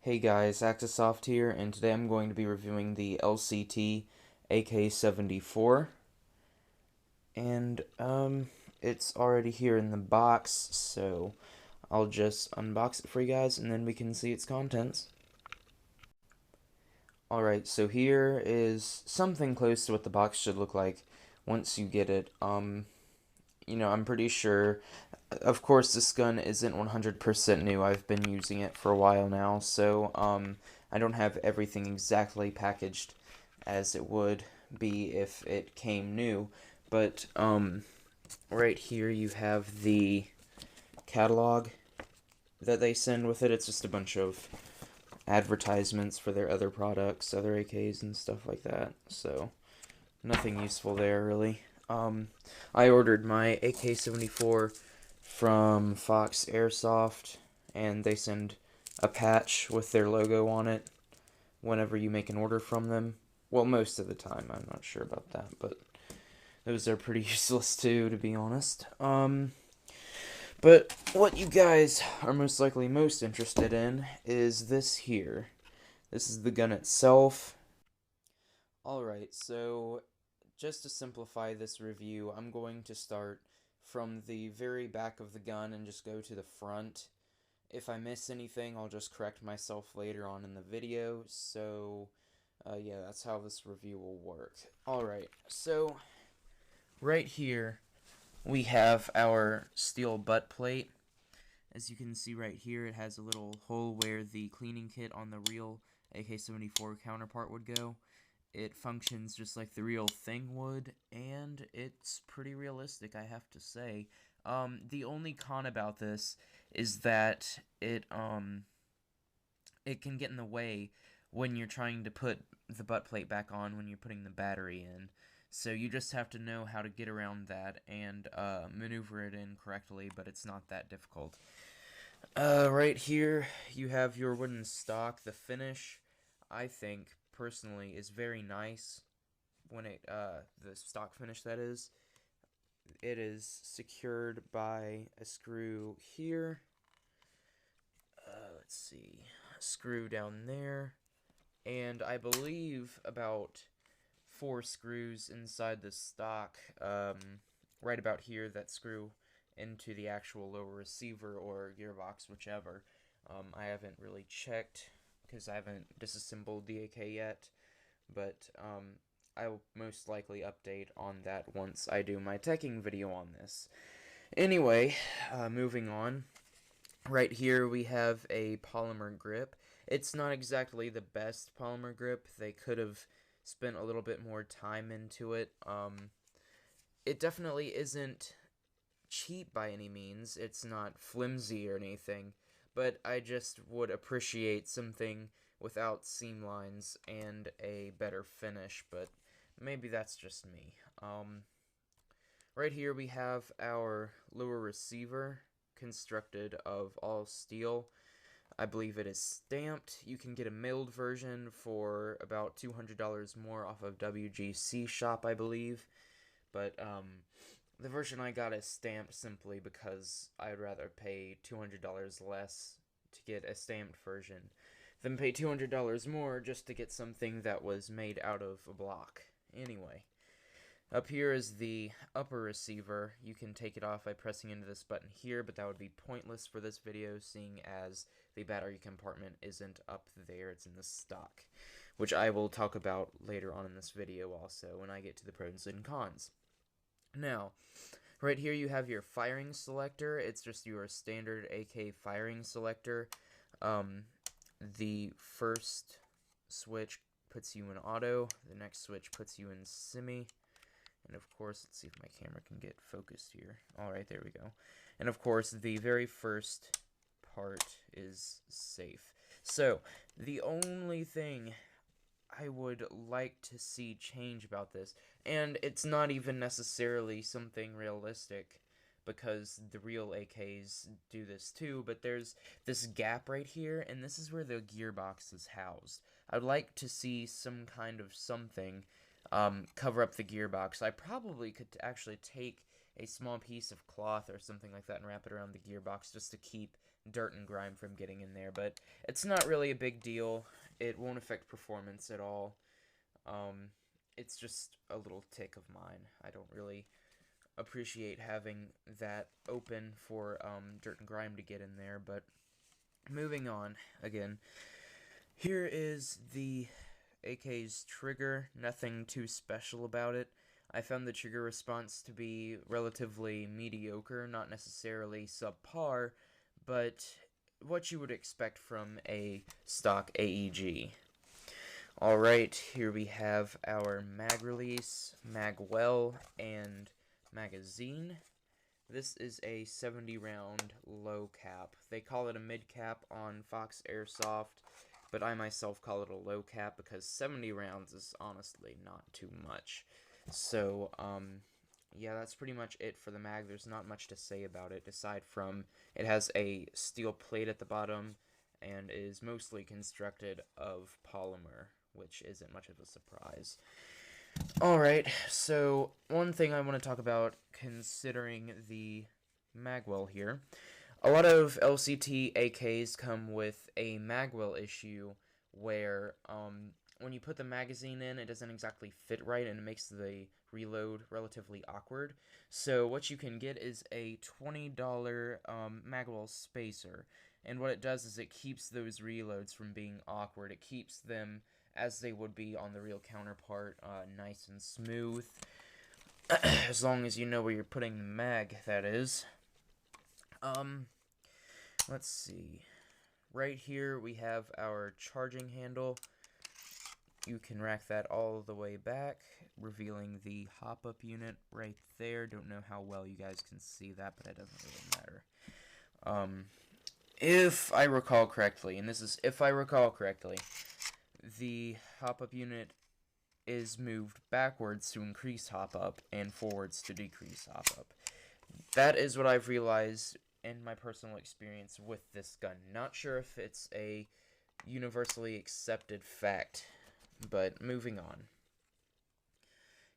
Hey guys, Axisoft here, and today I'm going to be reviewing the LCT AK74, and it's already here in the box, so I'll just unbox it for you guys, and then we can see its contents. Alright, so here is something close to what the box should look like once you get it. I'm pretty sure, of course, this gun isn't 100% new. I've been using it for a while now, so I don't have everything exactly packaged as it would be if it came new. But right here you have the catalog that they send with it. It's just a bunch of advertisements for their other products, other AKs and stuff like that. So nothing useful there really. I ordered my AK74 from Fox Airsoft, and they send a patch with their logo on it whenever you make an order from them. Well, most of the time. I'm not sure about that, but those are pretty useless too, to be honest. But what you guys are most likely most interested in is this here. This is the gun itself. Alright, so just to simplify this review, I'm going to start from the very back of the gun and just go to the front. If I miss anything, I'll just correct myself later on in the video, so yeah, that's how this review will work. Alright, so right here we have our steel butt plate. As you can see right here, it has a little hole where the cleaning kit on the real AK-74 counterpart would go. It functions just like the real thing would, and it's pretty realistic, I have to say. The only con about this is that it can get in the way when you're trying to put the butt plate back on when you're putting the battery in. So you just have to know how to get around that and maneuver it in correctly, but it's not that difficult. Right here, you have your wooden stock. The finish, I think, personally, is very nice. When the stock finish, that is. It is secured by a screw here. Let's see. A screw down there. And I believe about 4 screws inside the stock, right about here, that screw into the actual lower receiver or gearbox, whichever. I haven't really checked because I haven't disassembled the AK yet, but I'll most likely update on that once I do my teching video on this. Anyway, moving on. Right here we have a polymer grip. It's not exactly the best polymer grip. They could have spent a little bit more time into it. It definitely isn't cheap by any means. It's not flimsy or anything, but I just would appreciate something without seam lines and a better finish, but maybe that's just me. Right here we have our lower receiver, constructed of all steel. I believe it is stamped. You can get a milled version for about $200 more off of WGC shop, I believe. But the version I got is stamped simply because I'd rather pay $200 less to get a stamped version than pay $200 more just to get something that was made out of a block. Anyway, up here is the upper receiver. You can take it off by pressing into this button here, but that would be pointless for this video, seeing as the battery compartment isn't up there, it's in the stock, which I will talk about later on in this video also when I get to the pros and cons. Now, right here you have your firing selector. It's just your standard AK firing selector. The first switch puts you in auto, the next switch puts you in semi, and of course, let's see if my camera can get focused here. Alright, there we go. And of course, the very first part is safe. So, the only thing I would like to see change about this, and it's not even necessarily something realistic, because the real AKs do this too, but there's this gap right here, and this is where the gearbox is housed. I'd like to see some kind of something cover up the gearbox. I probably could actually take a small piece of cloth or something like that and wrap it around the gearbox just to keep dirt and grime from getting in there, but it's not really a big deal. It won't affect performance at all. It's just a little tick of mine. I don't really appreciate having that open for dirt and grime to get in there, but moving on again. Here is the AK's trigger. Nothing too special about it. I found the trigger response to be relatively mediocre, not necessarily subpar, but what you would expect from a stock AEG. Alright, here we have our mag release, magwell, and magazine. This is a 70 round low cap. They call it a mid cap on Fox Airsoft, but I myself call it a low cap because 70 rounds is honestly not too much. So, yeah, that's pretty much it for the mag. There's not much to say about it aside from it has a steel plate at the bottom and is mostly constructed of polymer, which isn't much of a surprise. Alright, so one thing I want to talk about considering the magwell here. A lot of LCT AKs come with a magwell issue where when you put the magazine in, it doesn't exactly fit right and it makes the reload relatively awkward. So what you can get is a $20 magwell spacer, and what it does is it keeps those reloads from being awkward. It keeps them as they would be on the real counterpart, nice and smooth. As long as you know where you're putting the mag, that is. Let's see. Right here we have our charging handle. You can rack that all the way back, revealing the hop-up unit right there. Don't know how well you guys can see that, but it doesn't really matter. If I recall correctly, and this is if I recall correctly, the hop-up unit is moved backwards to increase hop-up and forwards to decrease hop-up. That is what I've realized in my personal experience with this gun. Not sure if it's a universally accepted fact, but moving on.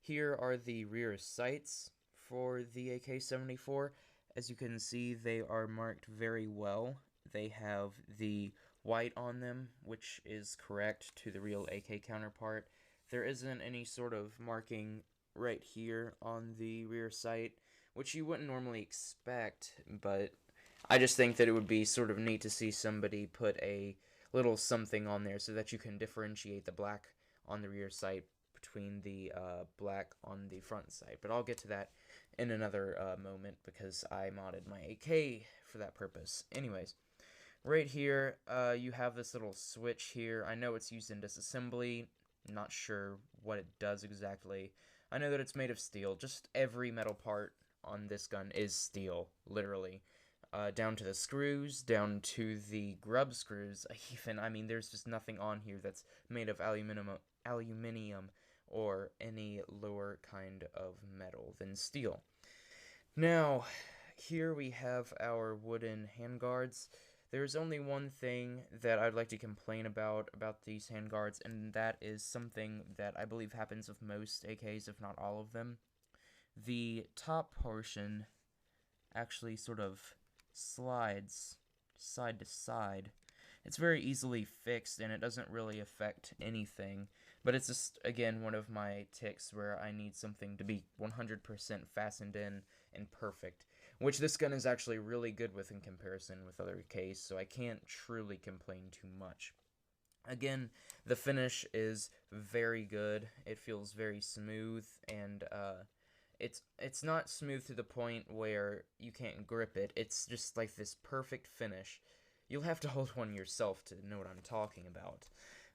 Here are the rear sights for the AK74. As you can see, they are marked very well. They have the white on them, which is correct to the real AK counterpart. There isn't any sort of marking right here on the rear sight, which you wouldn't normally expect, but I just think that it would be sort of neat to see somebody put a little something on there so that you can differentiate the black on the rear sight between the black on the front sight. But I'll get to that in another moment because I modded my AK for that purpose. Anyways, right here you have this little switch here. I know it's used in disassembly. Not sure what it does exactly. I know that it's made of steel. Just every metal part on this gun is steel, literally. Down to the screws, down to the grub screws, even. I mean, there's just nothing on here that's made of aluminium or any lower kind of metal than steel. Now, here we have our wooden handguards. There's only one thing that I'd like to complain about these handguards, and that is something that I believe happens with most AKs, if not all of them. The top portion actually sort of slides side to side. It's very easily fixed and it doesn't really affect anything, but it's just, again, one of my ticks where I need something to be 100% fastened in and perfect, which this gun is actually really good with in comparison with other AKs, so I can't truly complain too much. Again, the finish is very good. It feels very smooth, and it's not smooth to the point where you can't grip it. It's just like this perfect finish. You'll have to hold one yourself to know what I'm talking about,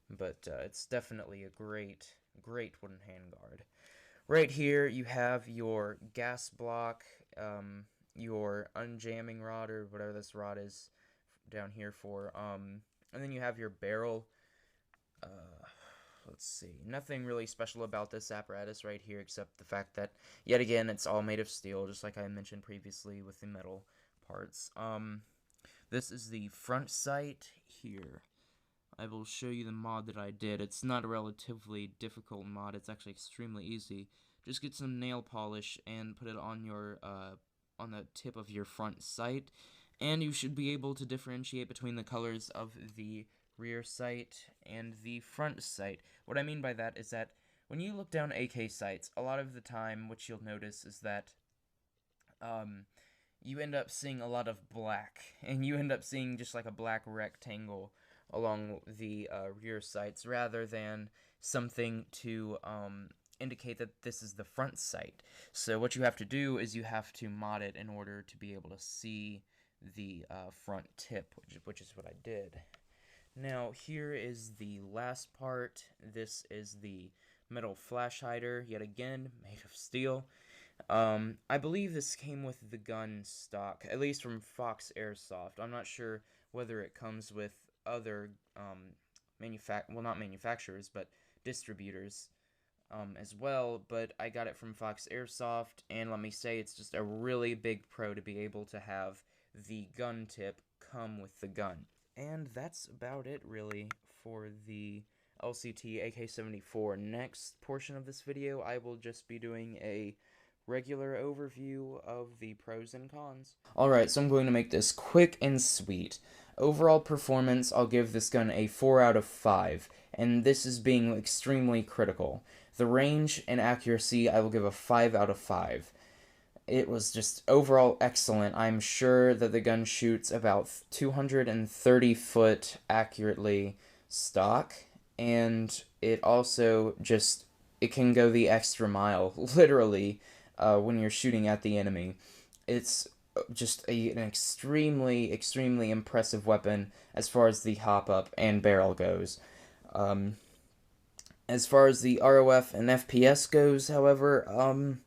but it's definitely a great wooden handguard. Right here you have your gas block, your unjamming rod, or whatever this rod is down here for, and then you have your barrel. Let's see, nothing really special about this apparatus right here except the fact that, yet again, it's all made of steel, just like I mentioned previously with the metal parts. This is the front sight here. I will show you the mod that I did. It's not a relatively difficult mod, it's actually extremely easy. Just get some nail polish and put it on your on the tip of your front sight, And you should be able to differentiate between the colors of the rear sight and the front sight. What I mean by that is that when you look down AK sights, a lot of the time what you'll notice is that you end up seeing a lot of black, and you end up seeing just like a black rectangle along the rear sights rather than something to indicate that this is the front sight. So what you have to do is you have to mod it in order to be able to see the front tip, which is what I did. Now here is the last part. This is the metal flash hider, yet again made of steel. I believe this came with the gun stock, at least from Fox Airsoft. I'm not sure whether it comes with other not manufacturers, but distributors as well, but I got it from Fox Airsoft, and let me say it's just a really big pro to be able to have the gun tip come with the gun. And that's about it, really, for the LCT AK74. Next portion of this video, I will just be doing a regular overview of the pros and cons. Alright, so I'm going to make this quick and sweet. Overall performance, I'll give this gun a 4 out of 5, and this is being extremely critical. The range and accuracy, I will give a 5 out of 5. It was just overall excellent. I'm sure that the gun shoots about 230 foot accurately stock, and it also just, it can go the extra mile, literally, when you're shooting at the enemy. It's just an extremely, extremely impressive weapon as far as the hop-up and barrel goes. As far as the ROF and FPS goes, however,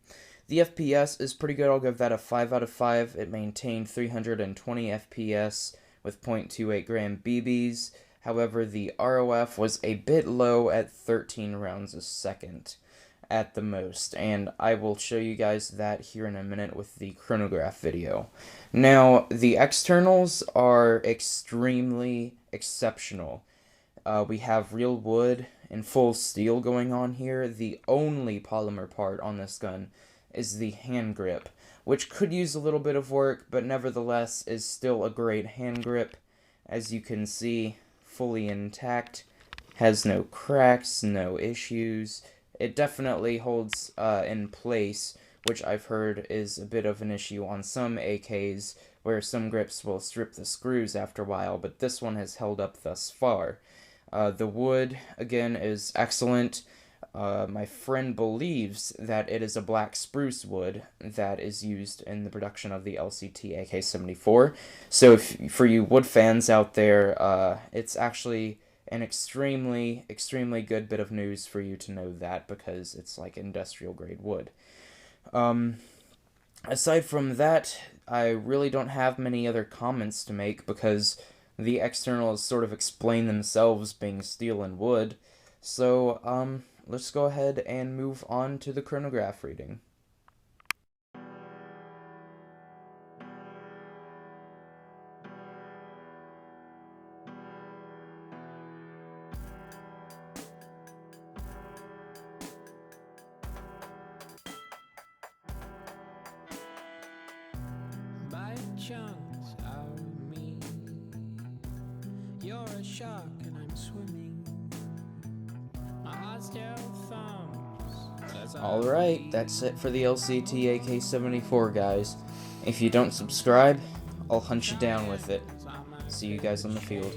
the FPS is pretty good. I'll give that a 5 out of 5. It maintained 320 FPS with 0.28 gram BBs. However, the ROF was a bit low at 13 rounds a second at the most, and I will show you guys that here in a minute with the chronograph video. Now, the externals are extremely exceptional. We have real wood and full steel going on here. The only polymer part on this gun is the hand grip, which could use a little bit of work, but nevertheless is still a great hand grip. As you can see, fully intact, has no cracks, no issues. It definitely holds in place, which I've heard is a bit of an issue on some AKs, where some grips will strip the screws after a while, but this one has held up thus far. The wood, again, is excellent. My friend believes that it is a black spruce wood that is used in the production of the LCT AK74. So for you wood fans out there, it's actually an extremely, extremely good bit of news for you to know that, because it's like industrial grade wood. Aside from that, I really don't have many other comments to make, because the externals sort of explain themselves being steel and wood. So, let's go ahead and move on to the chronograph reading. By chunks out of me, you're a shark and I'm swimming. My heart still thumps. Alright, that's it for the LCT AK74, guys. If you don't subscribe, I'll hunt you down with it. See you guys on the field.